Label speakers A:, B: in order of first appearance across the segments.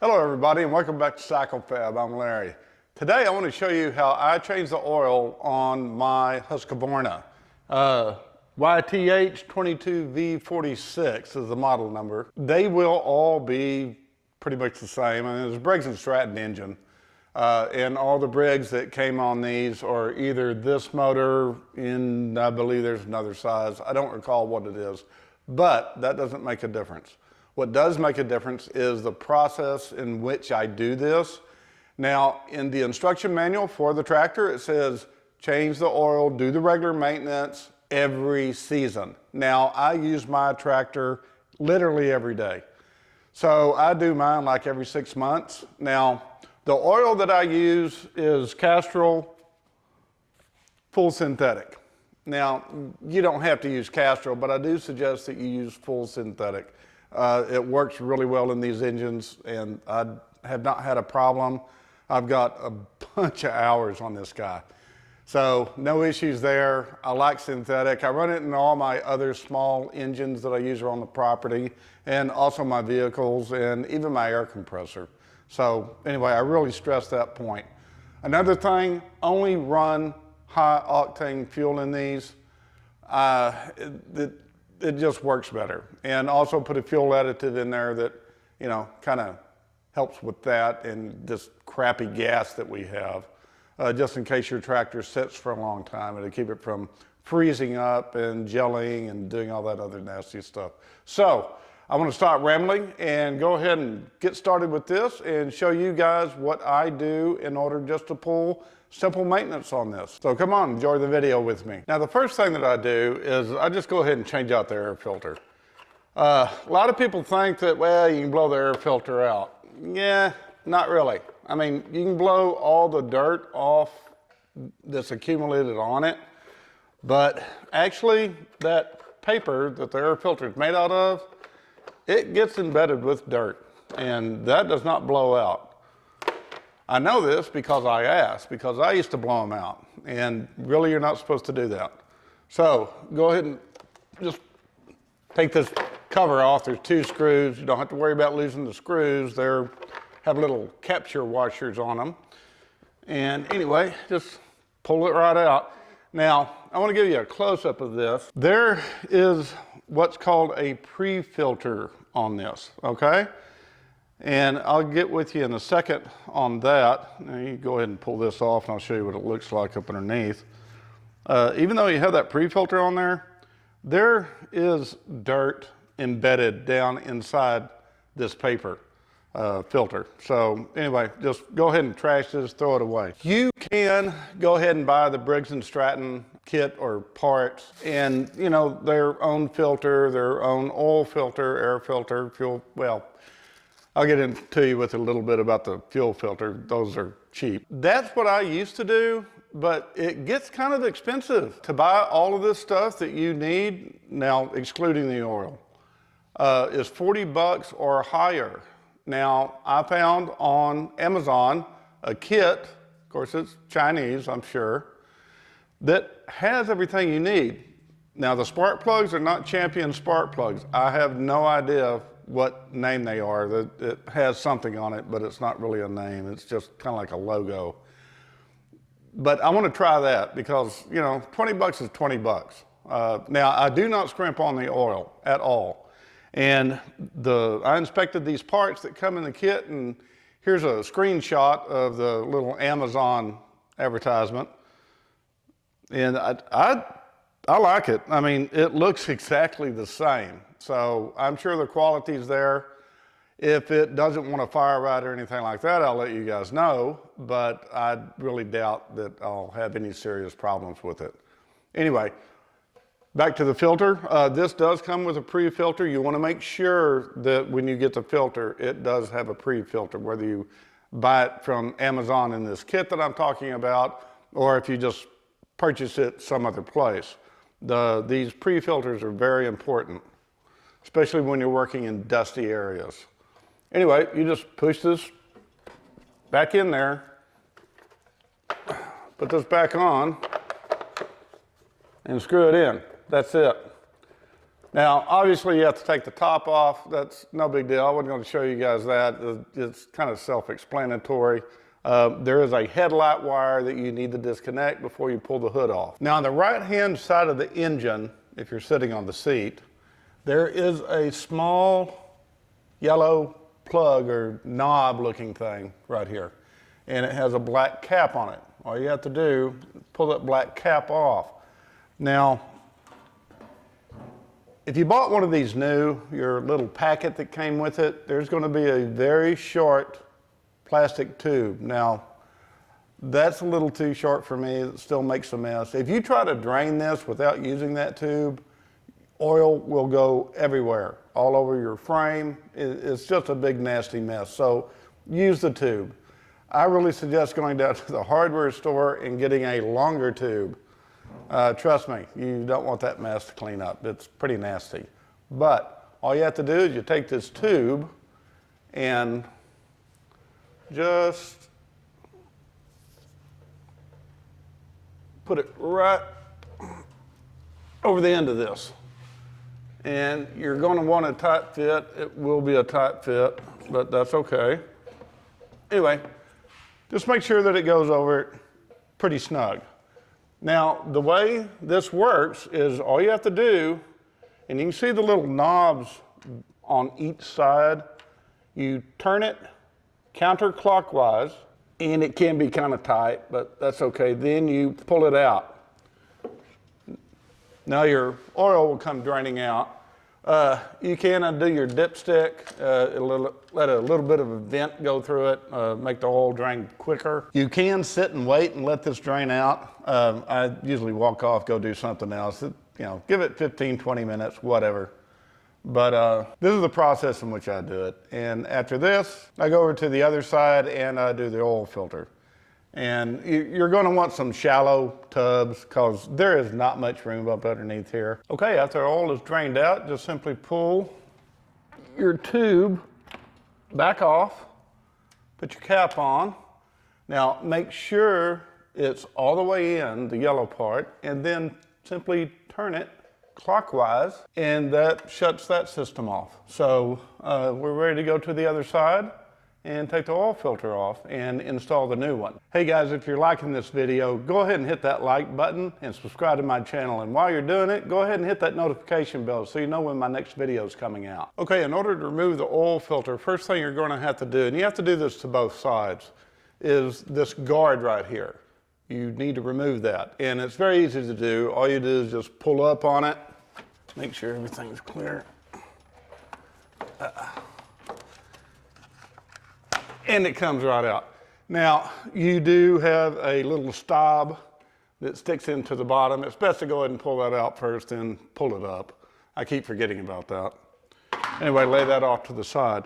A: Hello everybody and welcome back to Cycle Fab. I'm Larry. Today I want to show you how I change the oil on my Husqvarna. Yth22V46 is the model number. They will all be pretty much the same. I mean, it's a Briggs & Stratton engine. And all the Briggs that came on these are either this motor in, I believe there's another size. I don't recall what it is, but that doesn't make a difference. What does make a difference is the process in which I do this. Now, in the instruction manual for the tractor, it says change the oil, do the regular maintenance every season. Now, I use my tractor literally every day. So I do mine like every 6 months. Now, the oil that I use is Castrol full synthetic. Now, you don't have to use Castrol, but I do suggest that you use full synthetic. It works really well in these engines and I have not had a problem. I've got a bunch of hours on this guy. So no issues there. I like synthetic. I run it in all my other small engines that I use around the property and also my vehicles and even my air compressor. So anyway, I really stress that point. Another thing, only run high octane fuel in these. It just works better. And also put a fuel additive in there that, you know, kind of helps with that and this crappy gas that we have, just in case your tractor sits for a long time. It'll keep it from freezing up and gelling and doing all that other nasty stuff. So I want to stop rambling and go ahead and get started with this and show you guys what I do in order just to pull simple maintenance on this. So come on, enjoy the video with me. Now the first thing that I do is I just go ahead and change out the air filter. A lot of people think that, well, you can blow the air filter out. Yeah, not really. I mean, you can blow all the dirt off that's accumulated on it, but actually that paper that the air filter is made out of, it gets embedded with dirt and that does not blow out. I know this because I asked, because I used to blow them out, and really you're not supposed to do that. So go ahead and just take this cover off. There's 2 screws. You don't have to worry about losing the screws. They have little capture washers on them. And anyway, just pull it right out. Now, I want to give you a close-up of this. There is what's called a pre-filter on this, okay? And I'll get with you in a second on that. Now you go ahead and pull this off and I'll show you what it looks like up underneath. Even though you have that pre-filter on there, there is dirt embedded down inside this paper filter. So anyway, just go ahead and trash this, throw it away. You can go ahead and buy the Briggs & Stratton kit or parts and, you know, their own filter, their own oil filter, air filter, fuel, well, I'll get into you with a little bit about the fuel filter. Those are cheap. That's what I used to do, but it gets kind of expensive to buy all of this stuff that you need, now excluding the oil, is 40 bucks or higher. Now, I found on Amazon a kit, of course it's Chinese, I'm sure, that has everything you need. Now, the spark plugs are not Champion spark plugs. I have no idea what name they are. It has something on it, but it's not really a name. It's just kind of like a logo. But I want to try that because, you know, 20 bucks is 20 bucks. Now, I do not scrimp on the oil at all. And I inspected these parts that come in the kit, and here's a screenshot of the little Amazon advertisement. And I like it. I mean, it looks exactly the same. So I'm sure the quality's there. If it doesn't want to fire right or anything like that, I'll let you guys know, but I really doubt that I'll have any serious problems with it. Anyway, back to the filter. This does come with a pre-filter. You want to make sure that when you get the filter, it does have a pre-filter, whether you buy it from Amazon in this kit that I'm talking about, or if you just purchase it some other place. These pre-filters are very important, especially when you're working in dusty areas. Anyway, you just push this back in there, put this back on, and screw it in. That's it. Now, obviously you have to take the top off. That's no big deal. I wasn't going to show you guys that. It's kind of self-explanatory. There is a headlight wire that you need to disconnect before you pull the hood off. Now, on the right-hand side of the engine, if you're sitting on the seat, there is a small yellow plug or knob looking thing right here. And it has a black cap on it. All you have to do is pull that black cap off. Now, if you bought one of these new, your little packet that came with it, there's going to be a very short plastic tube. Now, that's a little too short for me. It still makes a mess. If you try to drain this without using that tube, oil will go everywhere, all over your frame. It's just a big nasty mess. So use the tube. I really suggest going down to the hardware store and getting a longer tube. Trust me, you don't want that mess to clean up. It's pretty nasty. But all you have to do is you take this tube and just put it right over the end of this. And you're going to want a tight fit. It will be a tight fit, but that's okay. Anyway, just make sure that it goes over it pretty snug. Now, the way this works is all you have to do, and you can see the little knobs on each side, you turn it counterclockwise, and it can be kind of tight, but that's okay. Then you pull it out. Now your oil will come draining out. You can undo your dipstick. It'll let a little bit of a vent go through it, make the oil drain quicker. You can sit and wait and let this drain out. I usually walk off, go do something else. Give it 15, 20 minutes, whatever. But this is the process in which I do it. And after this, I go over to the other side and I do the oil filter. And you're going to want some shallow tubs because there is not much room up underneath here. Okay, after oil is drained out, just simply pull your tube back off, put your cap on. Now make sure it's all the way in, the yellow part, and then simply turn it clockwise, and that shuts that system off. So we're ready to go to the other side and take the oil filter off and install the new one. Hey guys, if you're liking this video, go ahead and hit that like button and subscribe to my channel. And while you're doing it, go ahead and hit that notification bell so you know when my next video is coming out. Okay, in order to remove the oil filter, first thing you're going to have to do, and you have to do this to both sides, is this guard right here. You need to remove that. And it's very easy to do. All you do is just pull up on it, make sure everything's clear. And it comes right out. Now, you do have a little stop that sticks into the bottom. It's best to go ahead and pull that out first and pull it up. I keep forgetting about that. Anyway, lay that off to the side.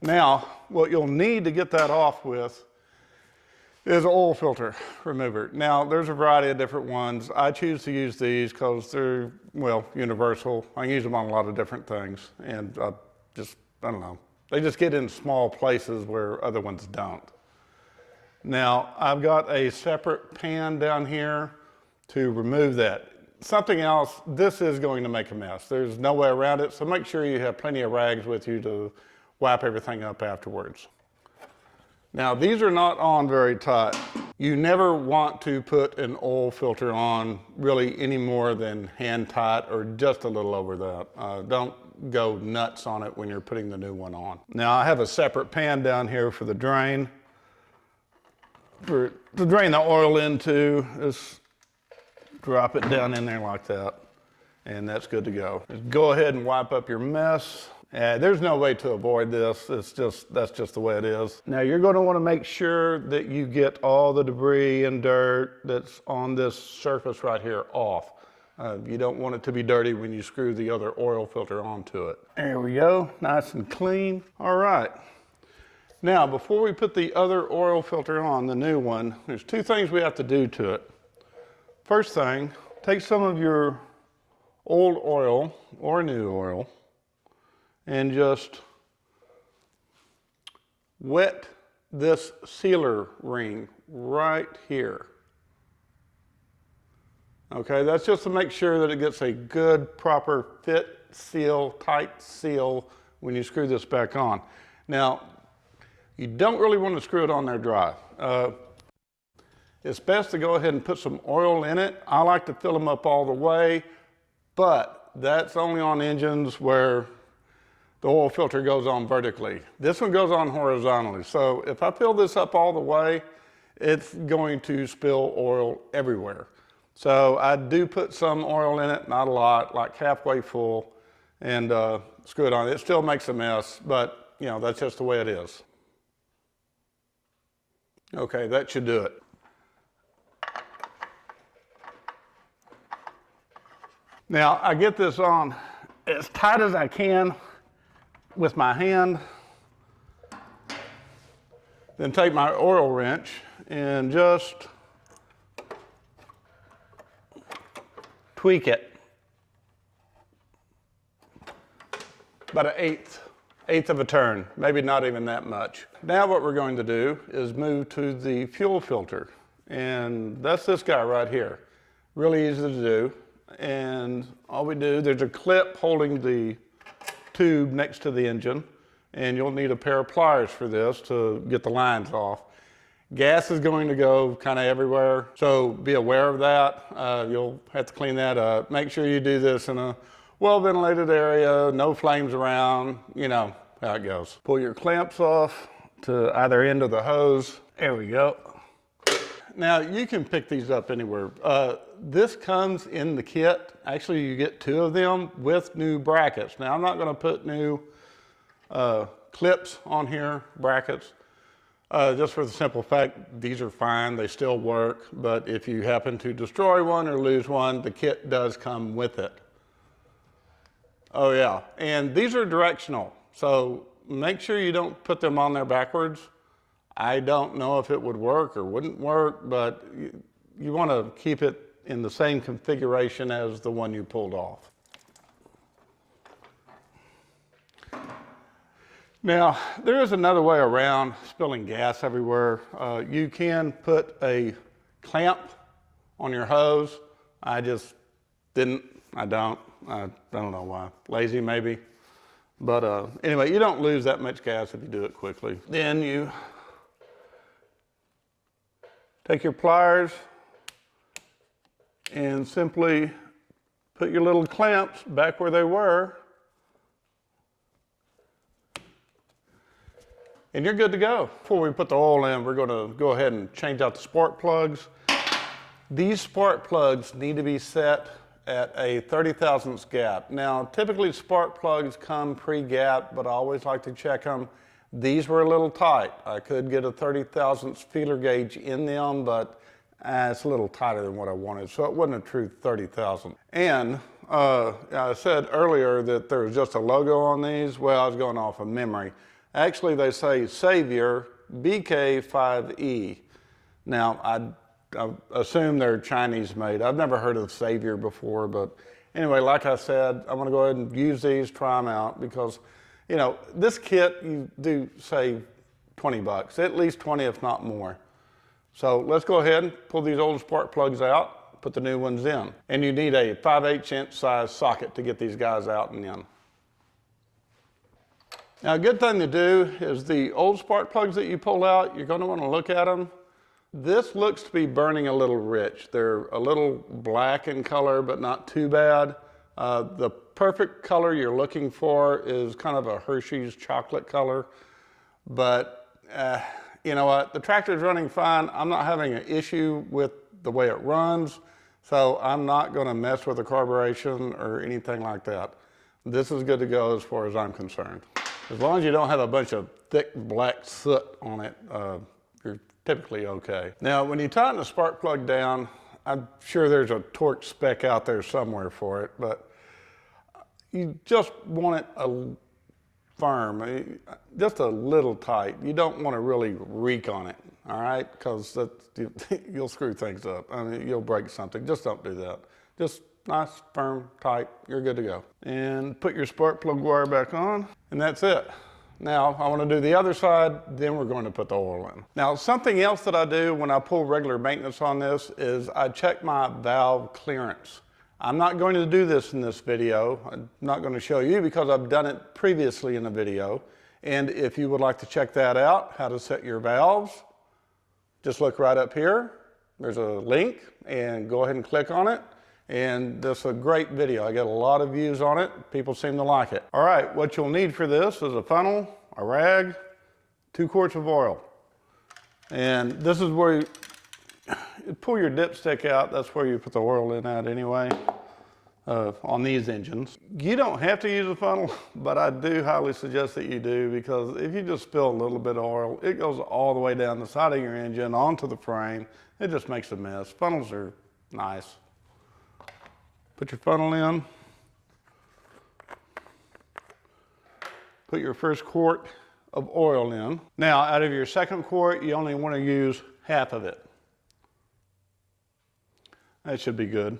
A: Now, what you'll need to get that off with is an oil filter remover. Now, there's a variety of different ones. I choose to use these because they're, well, universal. I can use them on a lot of different things. And I don't know. They just get in small places where other ones don't. Now, I've got a separate pan down here to remove that. Something else, this is going to make a mess. There's no way around it, so make sure you have plenty of rags with you to wipe everything up afterwards. Now, these are not on very tight. You never want to put an oil filter on really any more than hand tight or just a little over that. Don't go nuts on it when you're putting the new one on. Now, I have a separate pan down here for the drain. To drain the oil into, just drop it down in there like that, and that's good to go. Just go ahead and wipe up your mess. There's no way to avoid this. That's just the way it is. Now, you're going to want to make sure that you get all the debris and dirt that's on this surface right here off. You don't want it to be dirty when you screw the other oil filter onto it. There we go, nice and clean. All right. Now, before we put the other oil filter on, the new one, there's two things we have to do to it. First thing, take some of your old oil or new oil and just wet this sealer ring right here. Okay, that's just to make sure that it gets a good, proper fit seal, tight seal when you screw this back on. Now, you don't really want to screw it on there dry. It's best to go ahead and put some oil in it. I like to fill them up all the way, but that's only on engines where the oil filter goes on vertically. This one goes on horizontally. So if I fill this up all the way, it's going to spill oil everywhere. So I do put some oil in it, not a lot, like halfway full, and screw it on. It still makes a mess, but you know, that's just the way it is. Okay, that should do it. Now, I get this on as tight as I can with my hand, then take my oil wrench and just tweak it about an eighth of a turn, maybe not even that much. Now what we're going to do is move to the fuel filter, and that's this guy right here. Really easy to do. And all we do, there's a clip holding the tube next to the engine, and you'll need a pair of pliers for this to get the lines off. Gas is going to go kind of everywhere, so be aware of that. You'll have to clean that up. Make sure you do this in a well-ventilated area, no flames around, you know how it goes. Pull your clamps off to either end of the hose. There we go. Now, you can pick these up anywhere. This comes in the kit. Actually, you get 2 of them with new brackets. Now, I'm not going to put new clips on here, brackets, just for the simple fact these are fine, they still work, but if you happen to destroy one or lose one, the kit does come with it. Oh yeah, and these are directional, so make sure you don't put them on there backwards. I don't know if it would work or wouldn't work, but you want to keep it in the same configuration as the one you pulled off. Now, there is another way around spilling gas everywhere. You can put a clamp on your hose. I just didn't, I don't know why. Lazy maybe. But anyway, you don't lose that much gas if you do it quickly. Then you take your pliers and simply put your little clamps back where they were, and you're good to go. Before we put the oil in, we're going to go ahead and change out the spark plugs. These spark plugs need to be set at a 30 thousandths gap. Now, typically spark plugs come pre-gap, but I always like to check them. These were a little tight. I could get a 30 thousandths feeler gauge in them, but it's a little tighter than what I wanted, so it wasn't a true 30 thousandths. And I said earlier that there was just a logo on these. Well, I was going off of memory. Actually, they say Savior BK5E. Now, I assume they're Chinese made. I've never heard of Savior before, but anyway, like I said, I'm gonna go ahead and use these, try them out, because you know, this kit, you do save 20 bucks, at least 20 if not more. So let's go ahead and pull these old spark plugs out, put the new ones in. And you need a 5/8 inch size socket to get these guys out and in. Now, a good thing to do is the old spark plugs that you pull out, you're going to want to look at them. This looks to be burning a little rich. They're a little black in color, but not too bad. The perfect color you're looking for is kind of a Hershey's chocolate color. But you know what? The tractor's running fine. I'm not having an issue with the way it runs, so I'm not going to mess with the carburation or anything like that. This is good to go as far as I'm concerned. As long as you don't have a bunch of thick black soot on it, you're typically okay. Now, when you tighten the spark plug down, I'm sure there's a torque spec out there somewhere for it, but you just want it firm, just a little tight. You don't want to really reek on it, all right? Because you'll screw things up. I mean, you'll break something. Just don't do that. Just nice, firm, tight, you're good to go. And put your spark plug wire back on, and that's it. Now, I want to do the other side, then we're going to put the oil in. Now, something else that I do when I pull regular maintenance on this is I check my valve clearance. I'm not going to do this in this video. I'm not going to show you because I've done it previously in a video. And if you would like to check that out, how to set your valves, just look right up here. There's a link and go ahead and click on it. And this is a great video. I get a lot of views on it. People seem to like it. All right, what you'll need for this is a funnel, a rag, 2 quarts of oil. And this is where you pull your dipstick out. That's where you put the oil in at anyway, on these engines. You don't have to use a funnel, but I do highly suggest that you do, because if you just spill a little bit of oil, it goes all the way down the side of your engine onto the frame. It just makes a mess. Funnels are nice. Put your funnel in. Put your first quart of oil in. Now, out of your second quart, you only want to use half of it. That should be good.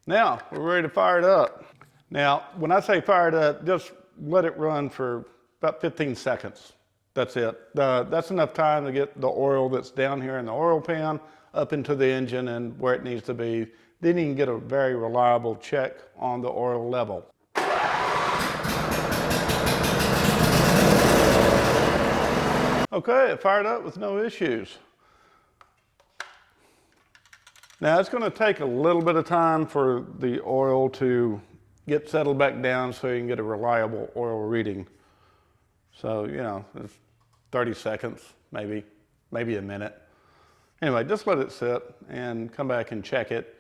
A: Now, we're ready to fire it up. Now, when I say fire it up, just let it run for about 15 seconds. That's it. That's enough time to get the oil that's down here in the oil pan up into the engine and where it needs to be. Then you can get a very reliable check on the oil level. Okay, it fired up with no issues. Now it's going to take a little bit of time for the oil to get settled back down so you can get a reliable oil reading. So, you know, it's 30 seconds, maybe a minute. Anyway, just let it sit and come back and check it.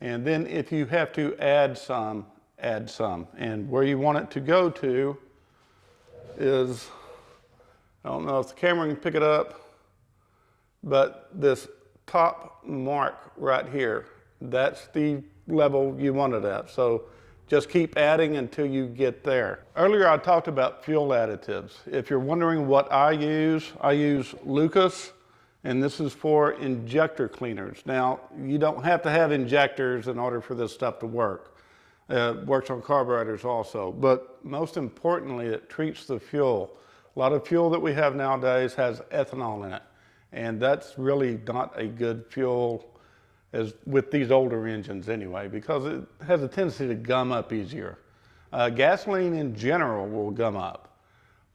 A: And then if you have to add some, add some. And where you want it to go to is, I don't know if the camera can pick it up, but this top mark right here, that's the level you want it at. So just keep adding until you get there. Earlier I talked about fuel additives. If you're wondering what I use Lucas, and this is for injector cleaners. Now, you don't have to have injectors in order for this stuff to work. It works on carburetors also, but most importantly, it treats the fuel. A lot of fuel that we have nowadays has ethanol in it, and that's really not a good fuel as with these older engines anyway, because it has a tendency to gum up easier. Gasoline in general will gum up,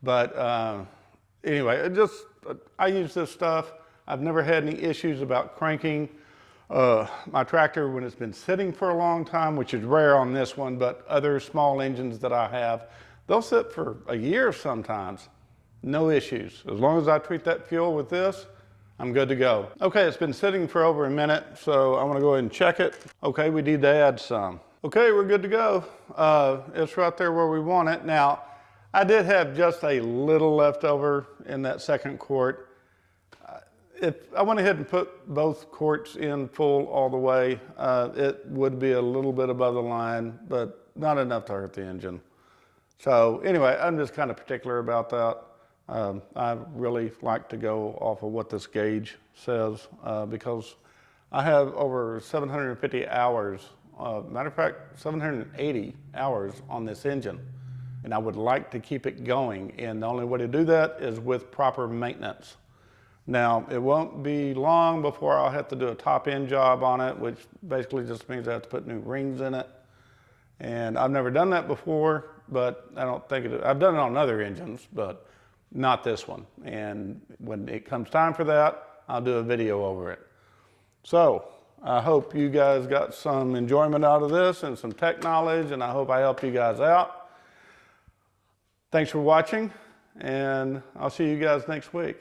A: but anyway, I use this stuff. I've never had any issues about cranking my tractor when it's been sitting for a long time, which is rare on this one, but other small engines that I have, they'll sit for a year sometimes. No issues. As long as I treat that fuel with this, I'm good to go. Okay, it's been sitting for over a minute, so I'm gonna go ahead and check it. Okay, we need to add some. Okay, we're good to go. It's right there where we want it. Now, I did have just a little left over in that second quart. If I went ahead and put both quarts in full all the way, it would be a little bit above the line, but not enough to hurt the engine. So anyway, I'm just kind of particular about that. I really like to go off of what this gauge says because I have over 750 hours, matter of fact, 780 hours on this engine. And I would like to keep it going. And the only way to do that is with proper maintenance. Now, it won't be long before I'll have to do a top end job on it, which basically just means I have to put new rings in it. And I've never done that before, but I don't think I've done it on other engines, but not this one. And when it comes time for that, I'll do a video over it. So I hope you guys got some enjoyment out of this and some tech knowledge, and I hope I helped you guys out. Thanks for watching, and I'll see you guys next week.